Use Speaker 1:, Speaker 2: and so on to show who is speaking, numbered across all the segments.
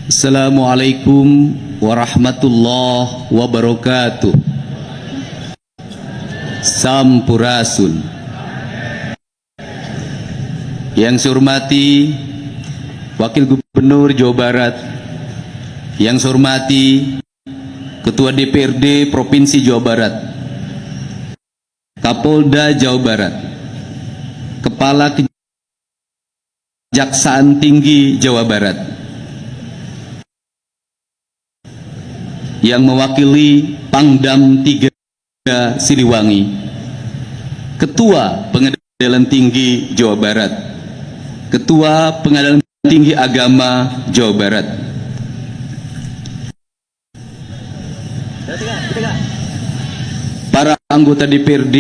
Speaker 1: Assalamualaikum warahmatullahi wabarakatuh. Sampurasun. Yang saya hormati Wakil Gubernur Jawa Barat, yang saya hormati Ketua DPRD Provinsi Jawa Barat, Kapolda Jawa Barat, Kepala Kejaksaan Tinggi Jawa Barat, yang mewakili Pangdam 3 Siliwangi, Ketua Pengadilan Tinggi Jawa Barat, Ketua Pengadilan Tinggi Agama Jawa Barat, para anggota DPRD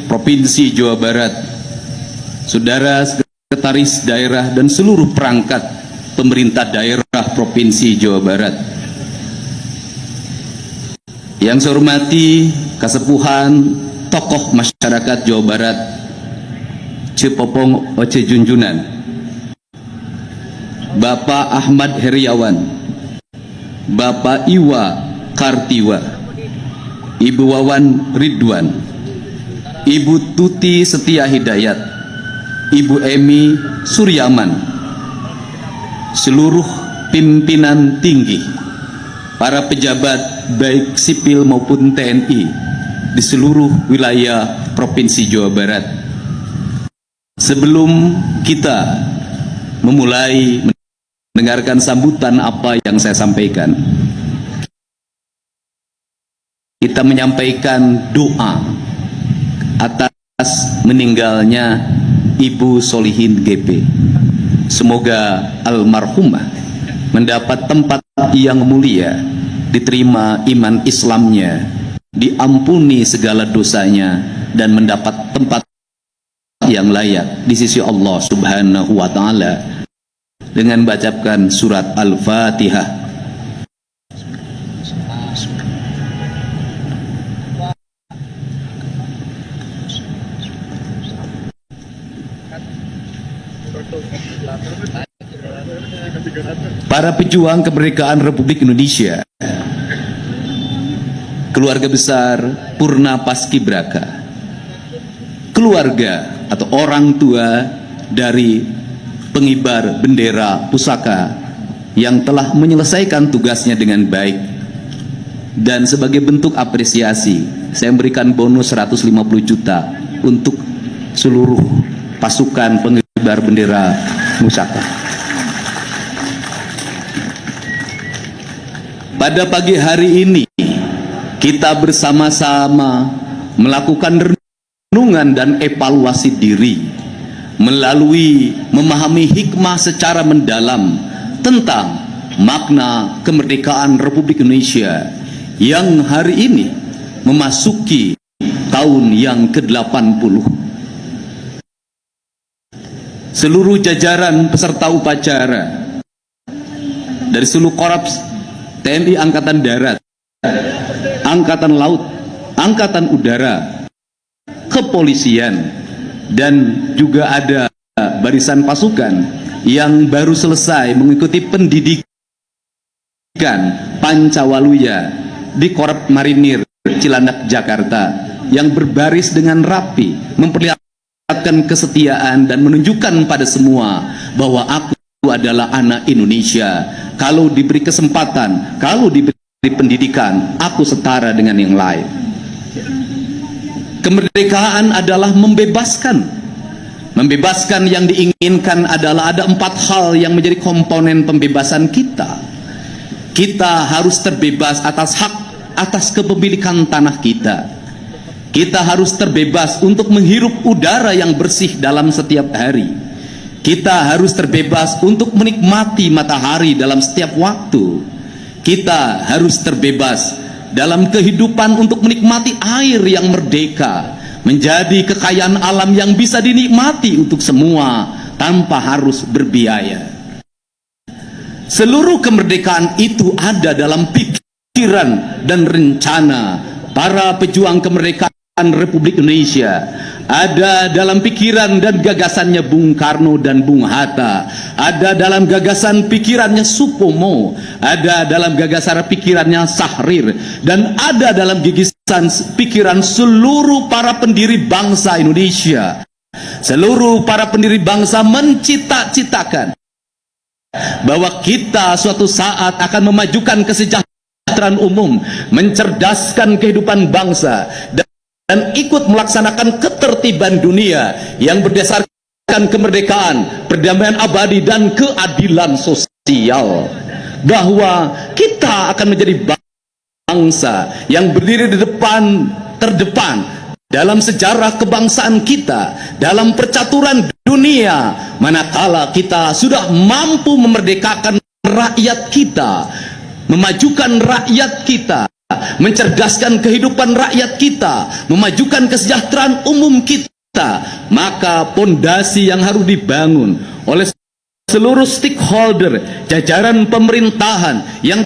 Speaker 1: Provinsi Jawa Barat, saudara sekretaris daerah dan seluruh perangkat pemerintah daerah Provinsi Jawa Barat. Yang saya hormati kasepuhan tokoh masyarakat Jawa Barat, Cepopong Oce Junjunan, Bapak Ahmad Heriawan, Bapak Iwa Kartiwa, Ibu Wawan Ridwan, Ibu Tuti Setia Hidayat, Ibu Emi Suryaman, seluruh pimpinan tinggi, para pejabat baik sipil maupun TNI di seluruh wilayah Provinsi Jawa Barat. Sebelum kita memulai mendengarkan sambutan apa yang saya sampaikan, kita menyampaikan doa atas meninggalnya Ibu Solihin GP. Semoga almarhumah mendapat tempat yang mulia, diterima iman Islamnya, diampuni segala dosanya, dan mendapat tempat yang layak di sisi Allah Subhanahu wa Ta'ala dengan bacakan surat Al-Fatihah. Para pejuang kemerdekaan Republik Indonesia, keluarga besar Purna Paskibraka, keluarga atau orang tua dari pengibar bendera pusaka yang telah menyelesaikan tugasnya dengan baik, dan sebagai bentuk apresiasi saya memberikan bonus 150 juta untuk seluruh pasukan pengibar bendera pusaka. Pada pagi hari ini kita bersama-sama melakukan renungan dan evaluasi diri melalui memahami hikmah secara mendalam tentang makna kemerdekaan Republik Indonesia yang hari ini memasuki tahun yang ke-80. Seluruh jajaran peserta upacara dari seluruh korps TNI Angkatan Darat, Angkatan Laut, Angkatan Udara, Kepolisian, dan juga ada barisan pasukan yang baru selesai mengikuti pendidikan Pancawaluya di Korps Marinir Cilandak, Jakarta, yang berbaris dengan rapi, memperlihatkan kesetiaan dan menunjukkan pada semua bahwa aku adalah anak Indonesia. Kalau diberi kesempatan, kalau diberi pendidikan, aku setara dengan yang lain. Kemerdekaan adalah membebaskan. Membebaskan yang diinginkan adalah ada 4 hal yang menjadi komponen pembebasan kita. Kita harus terbebas atas hak, atas kepemilikan tanah kita. Kita harus terbebas untuk menghirup udara yang bersih dalam setiap hari. Kita harus terbebas untuk menikmati matahari dalam setiap waktu. Kita harus terbebas dalam kehidupan untuk menikmati air yang merdeka, menjadi kekayaan alam yang bisa dinikmati untuk semua tanpa harus berbiaya. Seluruh kemerdekaan itu ada dalam pikiran dan rencana para pejuang kemerdekaan Republik Indonesia, ada dalam pikiran dan gagasannya Bung Karno dan Bung Hatta, ada dalam gagasan pikirannya Supomo, ada dalam gagasan pikirannya Syahrir, dan ada dalam gagasan pikiran seluruh para pendiri bangsa Indonesia. Seluruh para pendiri bangsa mencita-citakan bahwa kita suatu saat akan memajukan kesejahteraan umum, mencerdaskan kehidupan bangsa, dan ikut melaksanakan ketertiban dunia yang berdasarkan kemerdekaan, perdamaian abadi, dan keadilan sosial. Bahwa kita akan menjadi bangsa yang berdiri di terdepan dalam sejarah kebangsaan kita, dalam percaturan dunia, manakala kita sudah mampu memerdekakan rakyat kita, memajukan rakyat kita, mencerdaskan kehidupan rakyat kita, memajukan kesejahteraan umum kita, maka pondasi yang harus dibangun oleh seluruh stakeholder jajaran pemerintahan yang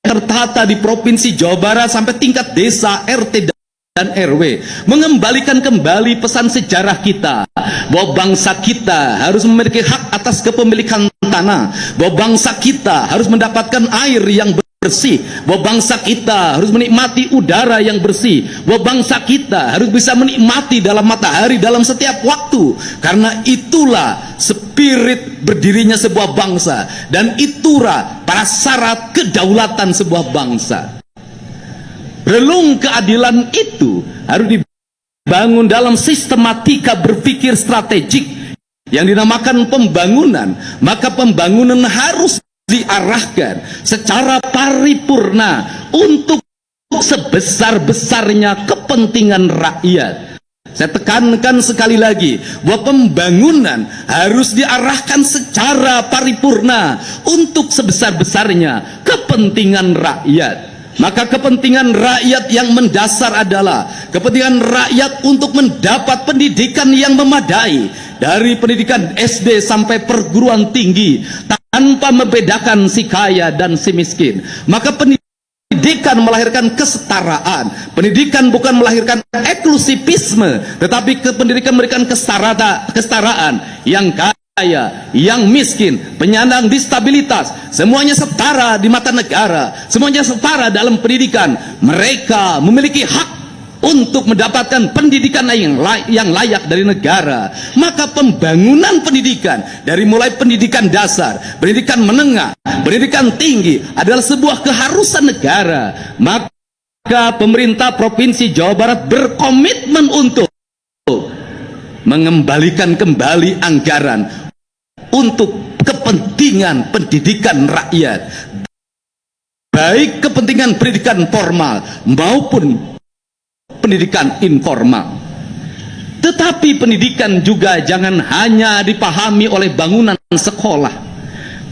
Speaker 1: tertata di Provinsi Jawa Barat sampai tingkat desa, RT, dan RW, mengembalikan kembali pesan sejarah kita bahwa bangsa kita harus memiliki hak atas kepemilikan tanah, bahwa bangsa kita harus mendapatkan air yang bersih, bahwa bangsa kita harus menikmati udara yang bersih, bahwa bangsa kita harus bisa menikmati dalam matahari dalam setiap waktu, karena itulah spirit berdirinya sebuah bangsa, dan itulah prasyarat kedaulatan sebuah bangsa. Relung keadilan itu harus dibangun dalam sistematika berpikir strategik yang dinamakan pembangunan. Maka pembangunan harus diarahkan secara paripurna untuk sebesar-besarnya kepentingan rakyat. Saya tekankan sekali lagi bahwa pembangunan harus diarahkan secara paripurna untuk sebesar-besarnya kepentingan rakyat. Maka kepentingan rakyat yang mendasar adalah kepentingan rakyat untuk mendapat pendidikan yang memadai, dari pendidikan SD sampai perguruan tinggi, tanpa membedakan si kaya dan si miskin. Maka pendidikan melahirkan kesetaraan. Pendidikan bukan melahirkan eksklusivisme, tetapi pendidikan memberikan kesetaraan. Yang kaya, yang miskin, penyandang disabilitas, semuanya setara di mata negara, semuanya setara dalam pendidikan. Mereka memiliki hak untuk mendapatkan pendidikan yang layak dari negara. Maka pembangunan pendidikan, dari mulai pendidikan dasar, pendidikan menengah, pendidikan tinggi, adalah sebuah keharusan negara. Maka pemerintah Provinsi Jawa Barat berkomitmen untuk mengembalikan kembali anggaran untuk kepentingan pendidikan rakyat, baik kepentingan pendidikan formal maupun pendidikan informal. Tetapi pendidikan juga jangan hanya dipahami oleh bangunan sekolah.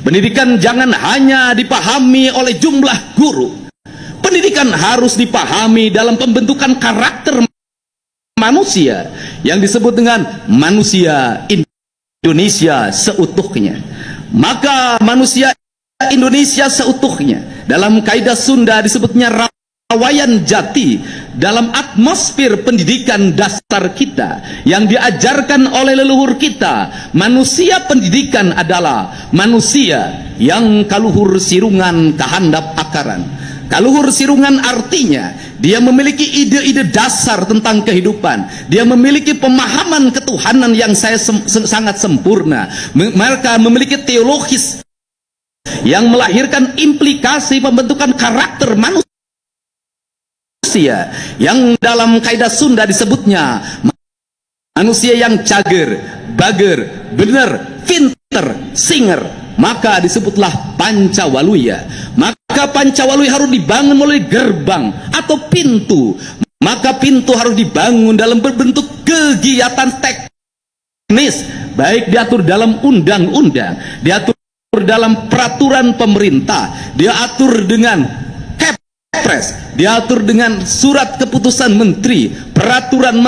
Speaker 1: Pendidikan jangan hanya dipahami oleh jumlah guru. Pendidikan harus dipahami dalam pembentukan karakter manusia yang disebut dengan manusia Indonesia seutuhnya. Maka manusia Indonesia seutuhnya dalam kaidah Sunda disebutnya rawayan jati. Dalam atmosfer pendidikan dasar kita yang diajarkan oleh leluhur kita, manusia pendidikan adalah manusia yang kaluhur sirungan kahandap akaran. Kaluhur sirungan artinya dia memiliki ide-ide dasar tentang kehidupan. Dia memiliki pemahaman ketuhanan yang sangat sempurna. Mereka memiliki teologis yang melahirkan implikasi pembentukan karakter manusia yang dalam kaidah Sunda disebutnya manusia yang cager, bager, bener, pinter, singer. Maka disebutlah Pancawaluya. Maka Pancawaluya harus dibangun melalui gerbang atau pintu. Maka pintu harus dibangun dalam berbentuk kegiatan teknis, baik diatur dalam undang-undang, diatur dalam peraturan pemerintah, diatur dengan Kepres, diatur dengan surat keputusan menteri, peraturan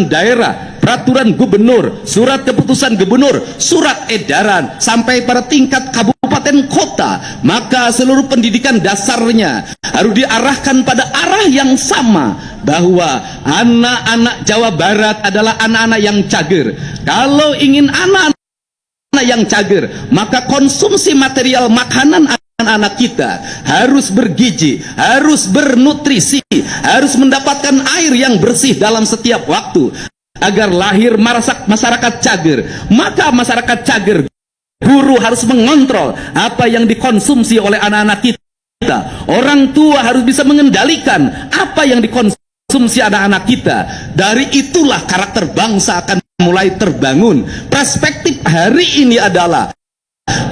Speaker 1: daerah, peraturan gubernur, surat keputusan gubernur, surat edaran, sampai pada tingkat kabupaten kota. Maka seluruh pendidikan dasarnya harus diarahkan pada arah yang sama, bahwa anak-anak Jawa Barat adalah anak-anak yang cager. Kalau ingin anak-anak yang cager, maka konsumsi material makanan anak-anak kita harus bergizi, harus bernutrisi, harus mendapatkan air yang bersih dalam setiap waktu, agar lahir masyarakat cager. Maka masyarakat cager, guru harus mengontrol apa yang dikonsumsi oleh anak-anak kita. Orang tua harus bisa mengendalikan apa yang dikonsumsi anak-anak kita. Dari itulah karakter bangsa akan mulai terbangun. Perspektif hari ini adalah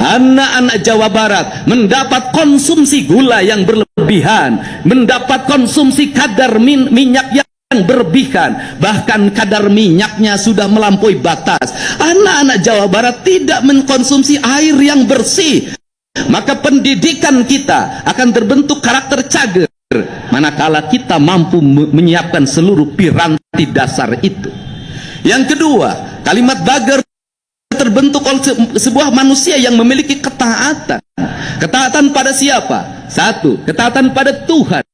Speaker 1: anak-anak Jawa Barat mendapat konsumsi gula yang berlebihan, mendapat konsumsi kadar minyak yang berlebihan, bahkan kadar minyaknya sudah melampaui batas. Anak-anak Jawa Barat tidak mengkonsumsi air yang bersih, maka pendidikan kita akan terbentuk karakter cager manakala kita mampu menyiapkan seluruh piranti dasar itu. Yang kedua, kalimat bager terbentuk oleh sebuah manusia yang memiliki ketaatan. Ketaatan pada siapa? Satu, ketaatan pada Tuhan.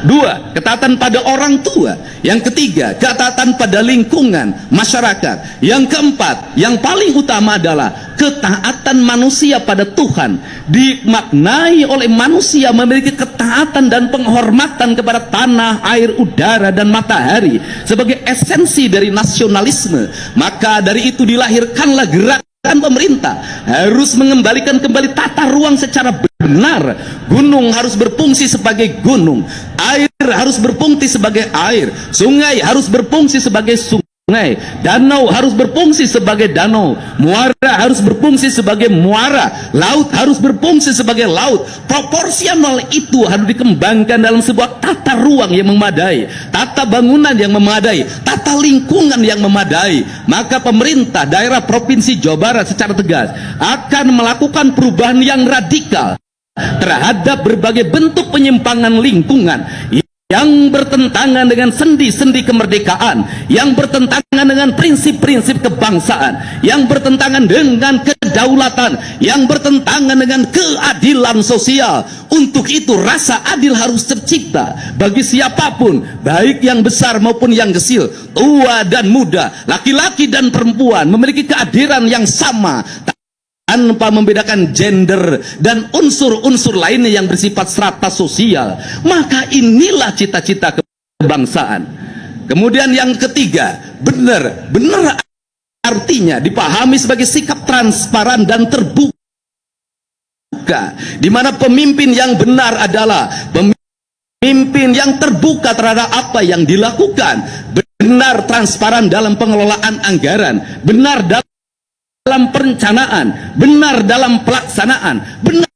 Speaker 1: Dua, ketaatan pada orang tua. Yang ketiga, ketaatan pada lingkungan masyarakat. Yang keempat, yang paling utama adalah ketaatan manusia pada Tuhan. Dimaknai oleh manusia memiliki ketaatan dan penghormatan kepada tanah, air, udara, dan matahari sebagai esensi dari nasionalisme. Maka dari itu dilahirkanlah gerakan pemerintah harus mengembalikan kembali tata ruang secara benar. Gunung harus berfungsi sebagai gunung, air harus berfungsi sebagai air, sungai harus berfungsi sebagai sungai, danau harus berfungsi sebagai danau, muara harus berfungsi sebagai muara, laut harus berfungsi sebagai laut. Proporsional itu harus dikembangkan dalam sebuah tata ruang yang memadai, tata bangunan yang memadai, tata lingkungan yang memadai. Maka pemerintah daerah Provinsi Jawa Barat secara tegas akan melakukan perubahan yang radikal terhadap berbagai bentuk penyimpangan lingkungan yang bertentangan dengan sendi-sendi kemerdekaan, yang bertentangan dengan prinsip-prinsip kebangsaan, yang bertentangan dengan kedaulatan, yang bertentangan dengan keadilan sosial. Untuk itu rasa adil harus tercipta bagi siapapun, baik yang besar maupun yang kecil, tua dan muda, laki-laki dan perempuan, memiliki keadilan yang sama tanpa membedakan gender dan unsur-unsur lainnya yang bersifat strata sosial. Maka inilah cita-cita kebangsaan. Kemudian yang ketiga, benar artinya dipahami sebagai sikap transparan dan terbuka, di mana pemimpin yang benar adalah pemimpin yang terbuka terhadap apa yang dilakukan, benar transparan dalam pengelolaan anggaran, benar dalam perencanaan, benar dalam pelaksanaan, benar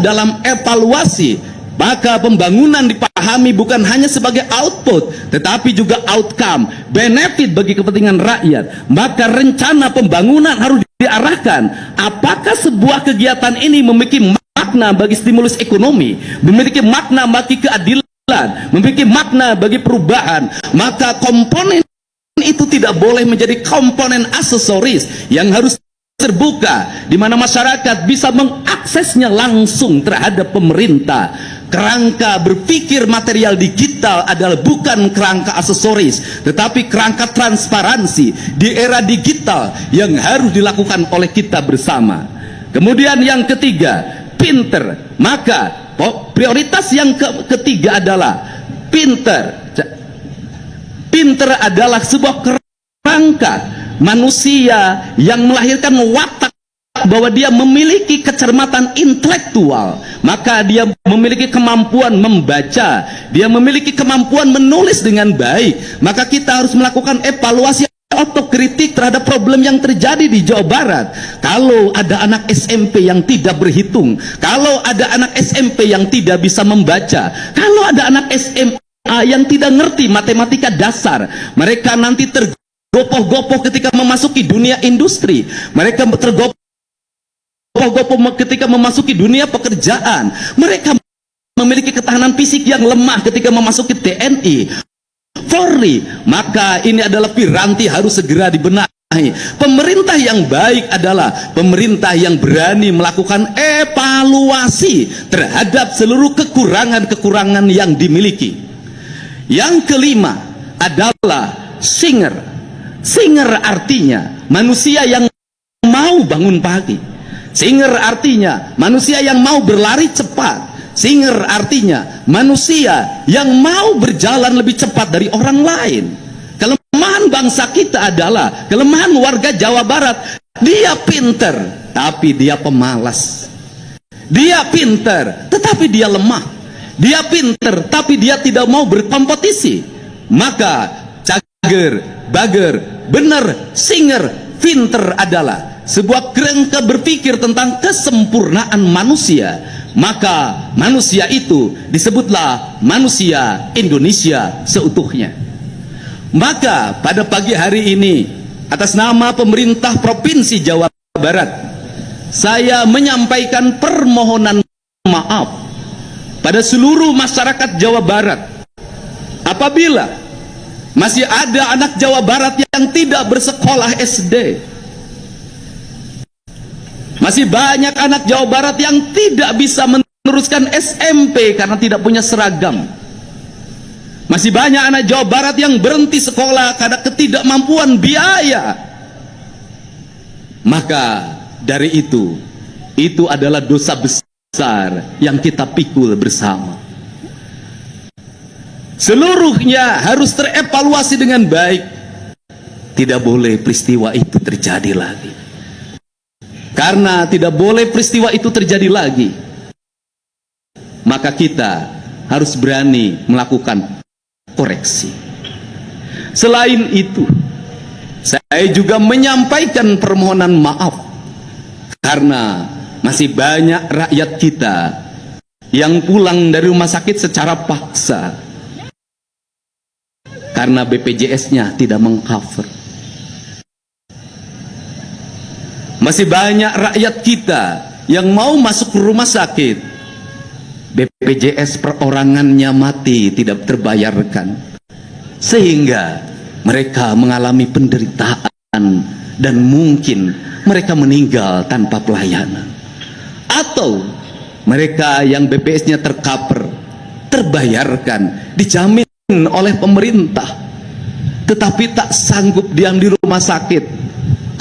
Speaker 1: dalam evaluasi. Maka pembangunan dipahami bukan hanya sebagai output, tetapi juga outcome, benefit bagi kepentingan rakyat. Maka rencana pembangunan harus diarahkan apakah sebuah kegiatan ini memiliki makna bagi stimulus ekonomi, memiliki makna bagi keadilan, memiliki makna bagi perubahan. Maka komponen itu tidak boleh menjadi komponen aksesoris yang harus terbuka, di mana masyarakat bisa mengaksesnya langsung terhadap pemerintah. Kerangka berpikir material digital adalah bukan kerangka aksesoris, tetapi kerangka transparansi di era digital yang harus dilakukan oleh kita bersama. Kemudian yang ketiga, pinter. Maka prioritas yang ketiga adalah pinter. Pinter adalah sebuah kerangka manusia yang melahirkan watak bahwa dia memiliki kecermatan intelektual, maka dia memiliki kemampuan membaca, dia memiliki kemampuan menulis dengan baik. Maka kita harus melakukan evaluasi otokritik terhadap problem yang terjadi di Jawa Barat. Kalau ada anak SMP yang tidak berhitung, kalau ada anak SMP yang tidak bisa membaca, kalau ada anak SMA yang tidak ngerti matematika dasar, mereka nanti tergopoh-gopoh ketika memasuki dunia industri, mereka tergopoh-gopoh ketika memasuki dunia pekerjaan, mereka memiliki ketahanan fisik yang lemah ketika memasuki TNI, Polri. Maka ini adalah piranti harus segera dibenahi. Pemerintah yang baik adalah pemerintah yang berani melakukan evaluasi terhadap seluruh kekurangan-kekurangan yang dimiliki. Yang kelima adalah singer. Singer artinya manusia yang mau bangun pagi. Singer artinya manusia yang mau berlari cepat. Singer artinya manusia yang mau berjalan lebih cepat dari orang lain. Kelemahan bangsa kita adalah, kelemahan warga Jawa Barat, dia pinter tapi dia pemalas. Dia pinter tetapi dia lemah. Dia pinter tapi dia tidak mau berkompetisi. Maka cager, bager, bener, singer, pinter adalah sebuah kerangka berpikir tentang kesempurnaan manusia. Maka manusia itu disebutlah manusia Indonesia seutuhnya. Maka pada pagi hari ini, atas nama pemerintah Provinsi Jawa Barat, saya menyampaikan permohonan maaf pada seluruh masyarakat Jawa Barat apabila masih ada anak Jawa Barat yang tidak bersekolah SD. Masih banyak anak Jawa Barat yang tidak bisa meneruskan SMP karena tidak punya seragam. Masih banyak anak Jawa Barat yang berhenti sekolah karena ketidakmampuan biaya. Maka dari itu adalah dosa besar yang kita pikul bersama. Seluruhnya harus terevaluasi dengan baik. Tidak boleh peristiwa itu terjadi lagi. Karena tidak boleh peristiwa itu terjadi lagi, maka kita harus berani melakukan koreksi. Selain itu, saya juga menyampaikan permohonan maaf karena masih banyak rakyat kita yang pulang dari rumah sakit secara paksa karena BPJS-nya tidak mengcover. Masih banyak rakyat kita yang mau masuk ke rumah sakit, BPJS perorangannya mati, tidak terbayarkan, sehingga mereka mengalami penderitaan dan mungkin mereka meninggal tanpa pelayanan. Atau mereka yang BPJS-nya tercover, terbayarkan, dijamin oleh pemerintah, tetapi tak sanggup diam di rumah sakit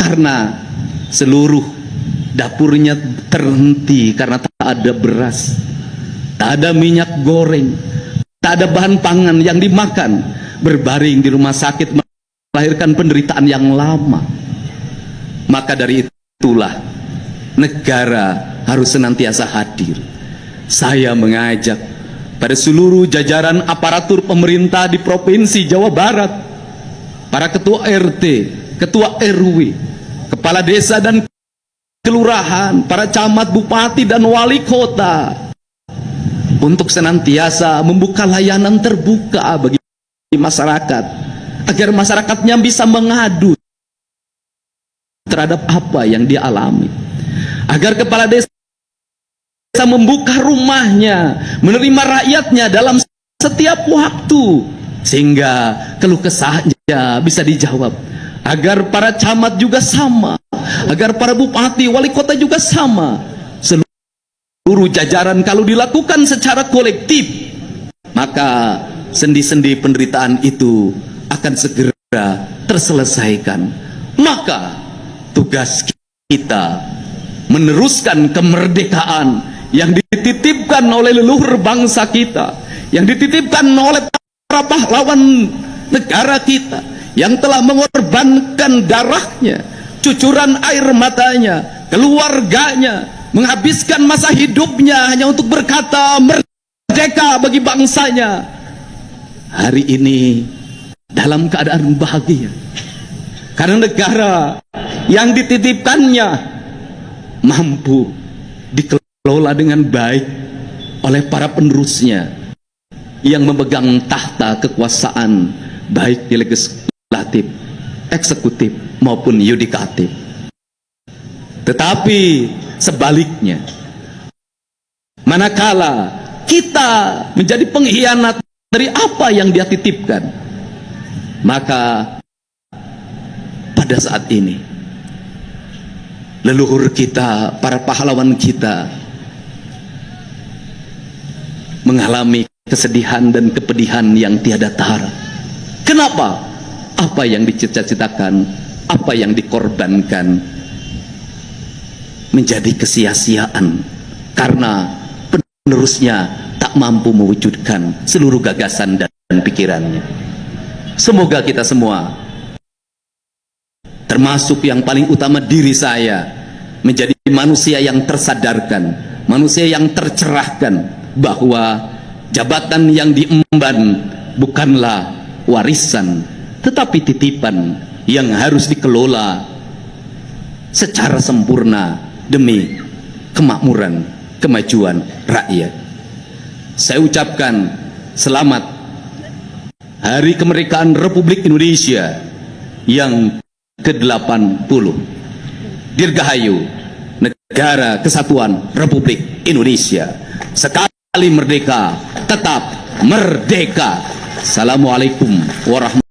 Speaker 1: karena seluruh dapurnya terhenti karena tak ada beras, tak ada minyak goreng, tak ada bahan pangan yang dimakan, berbaring di rumah sakit melahirkan penderitaan yang lama. Maka dari itulah negara harus senantiasa hadir. Saya mengajak pada seluruh jajaran aparatur pemerintah di Provinsi Jawa Barat, para ketua RT, ketua RW, kepala desa dan kelurahan, para camat, bupati dan wali kota, untuk senantiasa membuka layanan terbuka bagi masyarakat, agar masyarakatnya bisa mengadu terhadap apa yang dia alami, agar kepala desa membuka rumahnya, menerima rakyatnya dalam setiap waktu, sehingga keluh kesahnya bisa dijawab. Agar para camat juga sama, agar para bupati, wali kota juga sama. Seluruh jajaran kalau dilakukan secara kolektif, maka sendi-sendi penderitaan itu akan segera terselesaikan. Maka tugas kita meneruskan kemerdekaan yang dititipkan oleh leluhur bangsa kita, yang dititipkan oleh para pahlawan negara kita, yang telah mengorbankan darahnya, cucuran air matanya, keluarganya, menghabiskan masa hidupnya hanya untuk berkata merdeka bagi bangsanya. Hari ini dalam keadaan bahagia karena negara yang dititipkannya mampu dikelola dengan baik oleh para penerusnya yang memegang tahta kekuasaan, baik di legislatif, eksekutif maupun yudikatif. Tetapi sebaliknya, manakala kita menjadi pengkhianat dari apa yang dia titipkan, maka pada pada saat ini. Leluhur kita, para pahlawan kita mengalami kesedihan dan kepedihan yang tiada tara. Kenapa? Apa yang dicita-citakan, apa yang dikorbankan menjadi kesia-siaan karena penerusnya tak mampu mewujudkan seluruh gagasan dan pikirannya. Semoga kita semua, termasuk yang paling utama diri saya, menjadi manusia yang tersadarkan, manusia yang tercerahkan bahwa jabatan yang diemban bukanlah warisan, tetapi titipan yang harus dikelola secara sempurna demi kemakmuran, kemajuan rakyat. Saya ucapkan selamat Hari Kemerdekaan Republik Indonesia yang ke-80. Dirgahayu Negara Kesatuan Republik Indonesia. Sekali merdeka, tetap merdeka. Assalamualaikum warahmatullahi wabarakatuh.